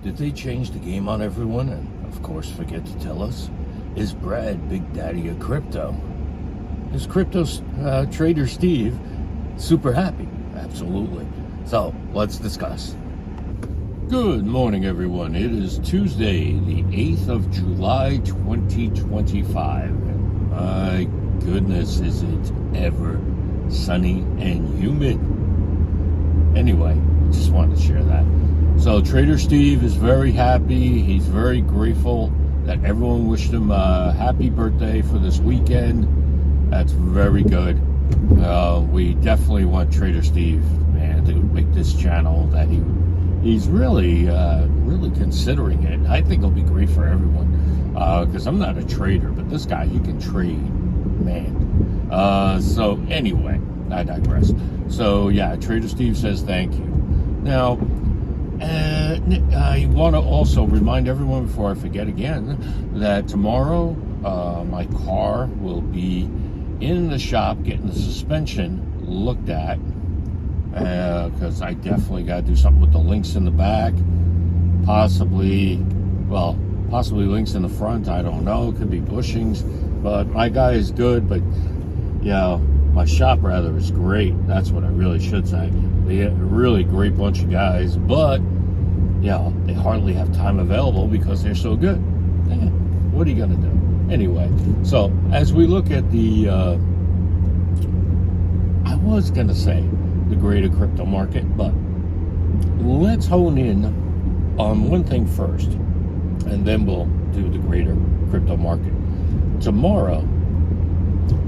Did they change the game on everyone and, of course, forget to tell us? Is Brad Big Daddy of crypto? Is crypto trader Steve super happy? Absolutely. So, let's discuss. Good morning, everyone. It is Tuesday, the 8th of July, 2025. My goodness, is it ever sunny and humid. Anyway, I just wanted to share that. So Trader Steve is very happy. He's very grateful that everyone wished him a happy birthday for this weekend. That's very good. We definitely want Trader Steve, man, to make this channel that he's really considering it. I think it'll be great for everyone because I'm not a trader, but this guy, he can trade, man. So anyway, I digress. So yeah, Trader Steve says thank you. Now, I want to also remind everyone before I forget again that tomorrow my car will be in the shop getting the suspension looked at because I definitely got to do something with the links in the back, possibly links in the front. I don't know. It could be bushings, but my guy is good. But yeah, my shop rather is great. That's what I really should say. They're a really great bunch of guys, but yeah, they hardly have time available because they're so good. What are you gonna do? Anyway, so as we look at the, I was gonna say the greater crypto market, but let's hone in on one thing first, and then we'll do the greater crypto market. Tomorrow,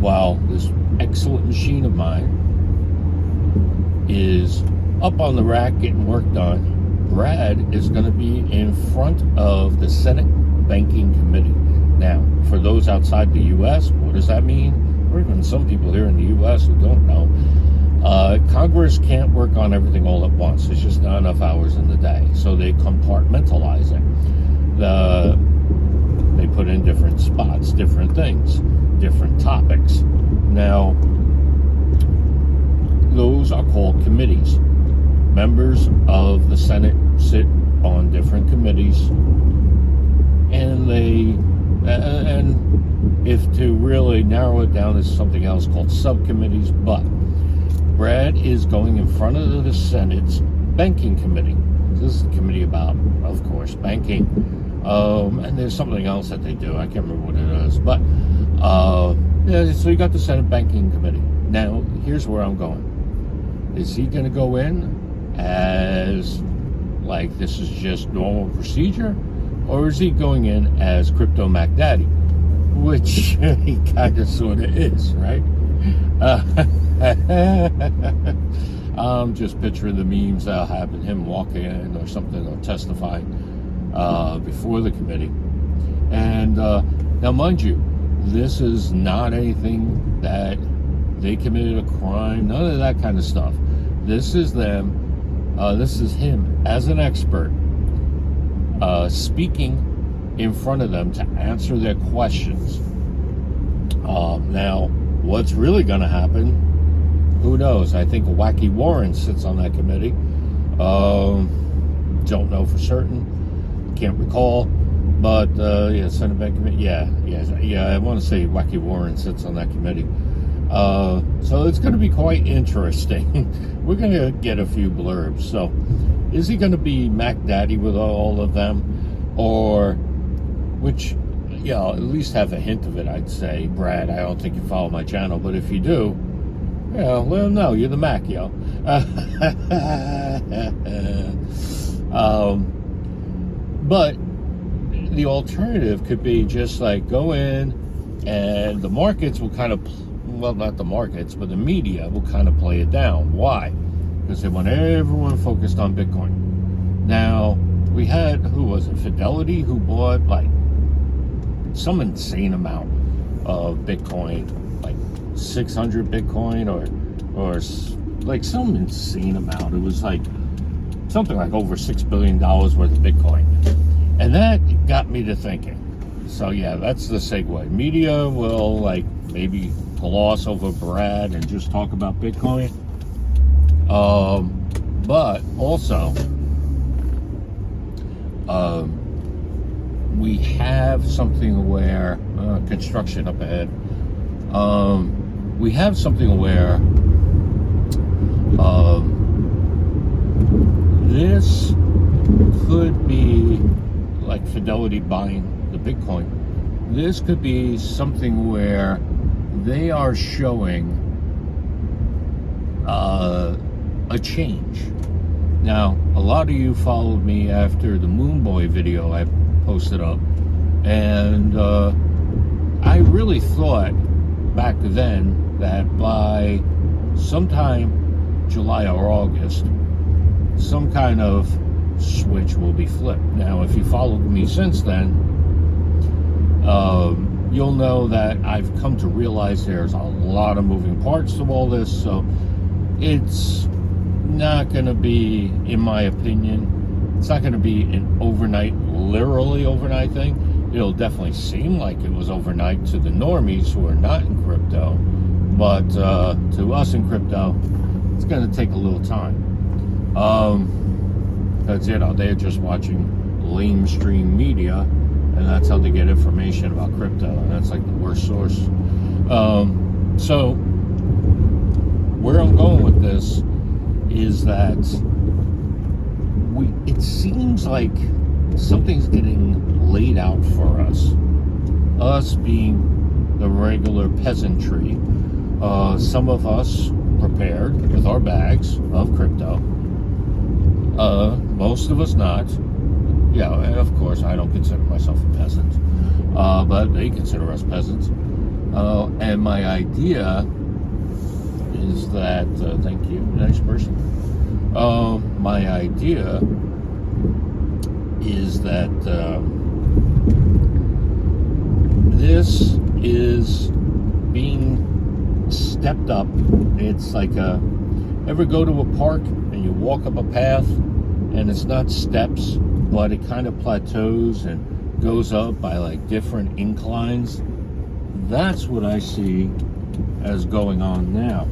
while this excellent machine of mine is up on the rack getting work done, Brad is going to be in front of the Senate Banking Committee. Now, for those outside the U.S., what does that mean? Or even some people here in the U.S. who don't know, Congress can't work on everything all at once. There's just not enough hours in the day. So they compartmentalize it. They put in different spots, different things, different topics. Now, those are called committees. Members of the Senate sit on different committees, and if to really narrow it down, is something else called subcommittees. But Brad is going in front of the Senate's Banking Committee. This is the committee about, of course, banking. And there's something else that they do. I can't remember what it is. But, yeah, so you got the Senate Banking Committee. Now, here's where I'm going. Is he going to go in as, like, this is just normal procedure? Or is he going in as Crypto Mac Daddy? Which he kind of sort of is, right? I'm just picturing the memes having him walking in or something, or testifying before the committee. And now, mind you, this is not anything that they committed a crime, none of that kind of stuff. This is them, this is him as an expert speaking in front of them to answer their questions. Now, what's really going to happen, who knows? I think Wacky Warren sits on that committee. Don't know for certain. Can't recall. But, yeah, Senate Bank Committee. Yeah, I want to say Wacky Warren sits on that committee. So it's going to be quite interesting. We're going to get a few blurbs. So, is he going to be Mac Daddy with all of them? Or, which, yeah, I'll at least have a hint of it, I'd say. Brad, I don't think you follow my channel, but if you do, yeah, let him know. You're the Mac, yo. But the alternative could be just like go in and the markets will kind of, well, not the markets, but the media will kind of play it down. Why? Because they want everyone focused on Bitcoin. Now, we had, who was it, Fidelity, who bought like some insane amount of Bitcoin, like 600 Bitcoin or like some insane amount. It was like something like over $6 billion worth of Bitcoin. And that got me to thinking. So yeah, that's the segue. Media will like maybe gloss over Brad and just talk about Bitcoin. But also, We have something where construction up ahead. We have something where this could be like Fidelity buying the Bitcoin. This could be something where they are showing a change. Now, a lot of you followed me after the Moonboy video I posted up, and I really thought back then that by sometime July or August, some kind of switch will be flipped. Now, if you followed me since then, you'll know that I've come to realize there's a lot of moving parts to all this, so it's not going to be, in my opinion, it's not going to be an overnight, literally overnight thing. It'll definitely seem like it was overnight to the normies who are not in crypto, but to us in crypto, it's going to take a little time. Because, they're just watching lamestream media, and that's how they get information about crypto, and that's like the worst source. So where I'm going with this is that it seems like something's getting laid out for us being the regular peasantry. Some of us prepared with our bags of crypto, most of us not. Yeah, and of course I don't consider myself a peasant, but they consider us peasants. And my idea is that, thank you, nice person. My idea is that this is being stepped up. It's like ever go to a park and you walk up a path and it's not steps, but it kind of plateaus and goes up by like different inclines. That's what I see as going on now.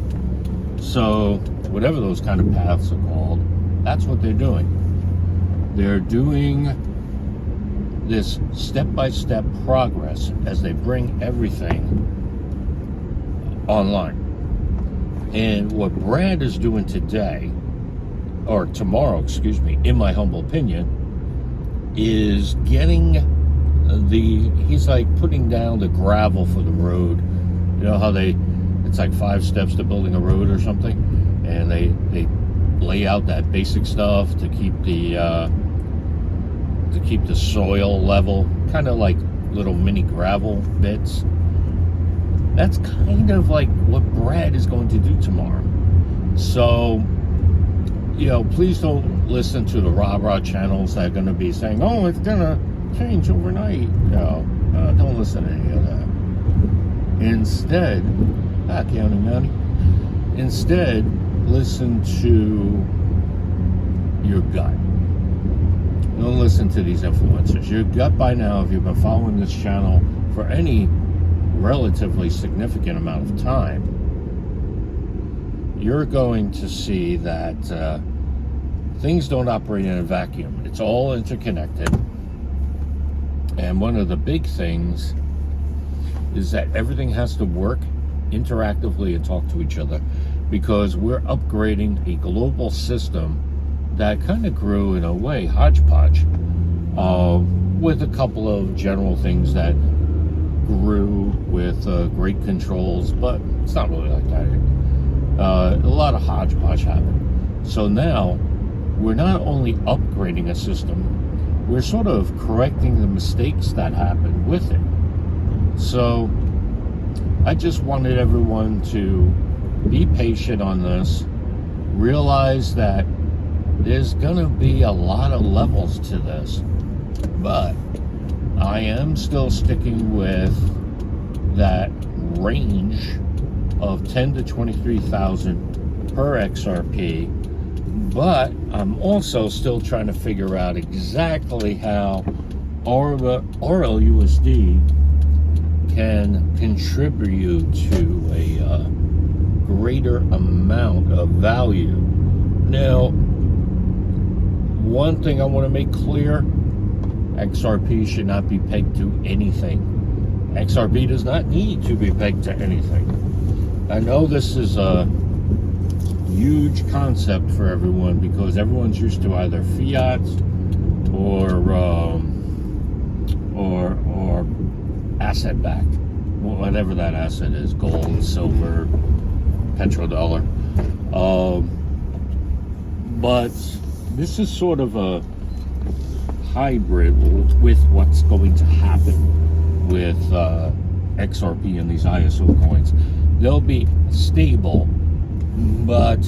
So whatever those kind of paths are called, that's what they're doing. They're doing this step-by-step progress as they bring everything online. And what Brad is doing today, or tomorrow, excuse me, in my humble opinion, is getting he's like putting down the gravel for the road. You know how it's like 5 steps to building a road or something, and they lay out that basic stuff to keep the soil level, kind of like little mini gravel bits. That's kind of like what Brad is going to do tomorrow. So, please don't listen to the rah-rah channels that are going to be saying, oh, it's going to change overnight. Don't listen to any of that. Instead, Instead, listen to your gut. Don't listen to these influencers. Your gut by now, if you've been following this channel for any relatively significant amount of time, you're going to see that things don't operate in a vacuum. It's all interconnected. And one of the big things is that everything has to work interactively and talk to each other, because we're upgrading a global system that kind of grew in a way hodgepodge, with a couple of general things that grew with great controls, but it's not really like that. A lot of hodgepodge happened. So now we're not only upgrading a system, we're sort of correcting the mistakes that happened with it. So I just wanted everyone to be patient on this, realize that there's gonna be a lot of levels to this, but I am still sticking with that range of 10 to 23,000 per XRP, but I'm also still trying to figure out exactly how RLUSD can contribute to a greater amount of value. Now, one thing I want to make clear XRP should not be pegged to anything. XRP does not need to be pegged to anything. I know this is a huge concept for everyone because everyone's used to either fiat or asset backed, whatever that asset is, gold, silver, petrodollar. But this is sort of a hybrid with what's going to happen with XRP and these ISO coins. They'll be stable, but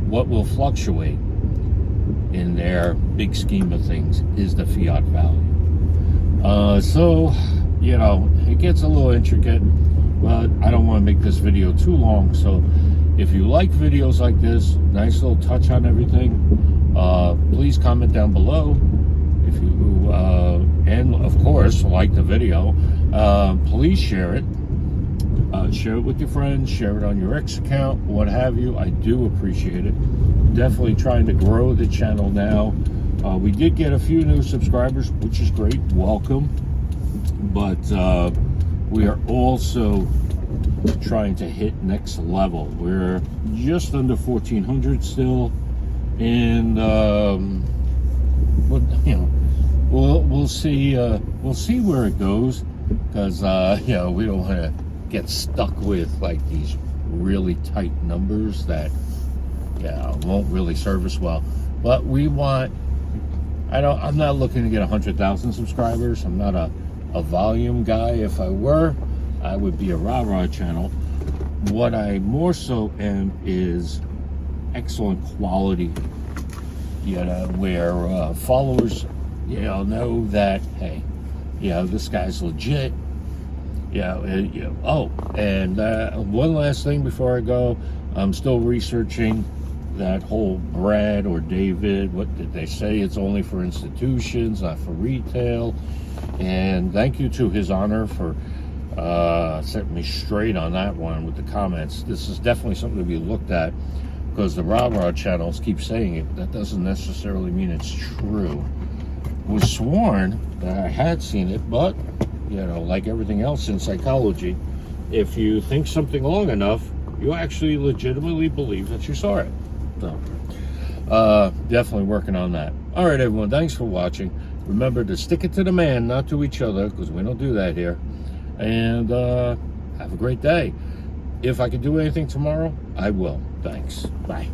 what will fluctuate in their big scheme of things is the fiat value. So, you know, it gets a little intricate, but I don't want to make this video too long. So if you like videos like this, nice little touch on everything, please comment down below. If you and of course like the video, please share it. Share it with your friends, share it on your X account, what have you. I do appreciate it. Definitely trying to grow the channel now. We did get a few new subscribers, which is great. Welcome. But we are also trying to hit next level. We're just under 1,400 still, and you know, we'll see where it goes, because you know, we don't want to get stuck with like these really tight numbers that won't really serve us well. But we want, I'm not looking to get 100,000 subscribers. I'm not a volume guy. If I were, I would be a rah-rah channel. What I more so am is excellent quality, you know, where followers, you know that, hey, you know, this guy's legit. Oh, and one last thing before I go, I'm still researching that whole Brad or David, what did they say? It's only for institutions, not for retail. And thank you to His Honor for setting me straight on that one with the comments. This is definitely something to be looked at, because the rah-rah channels keep saying it. That doesn't necessarily mean it's true. Was sworn that I had seen it, but you know, like everything else in psychology, if you think something long enough, you actually legitimately believe that you saw it. So definitely working on that. All right, everyone, thanks for watching. Remember to stick it to the man, not to each other, because we don't do that here. And have a great day. If I can do anything tomorrow, I will. Thanks. Bye.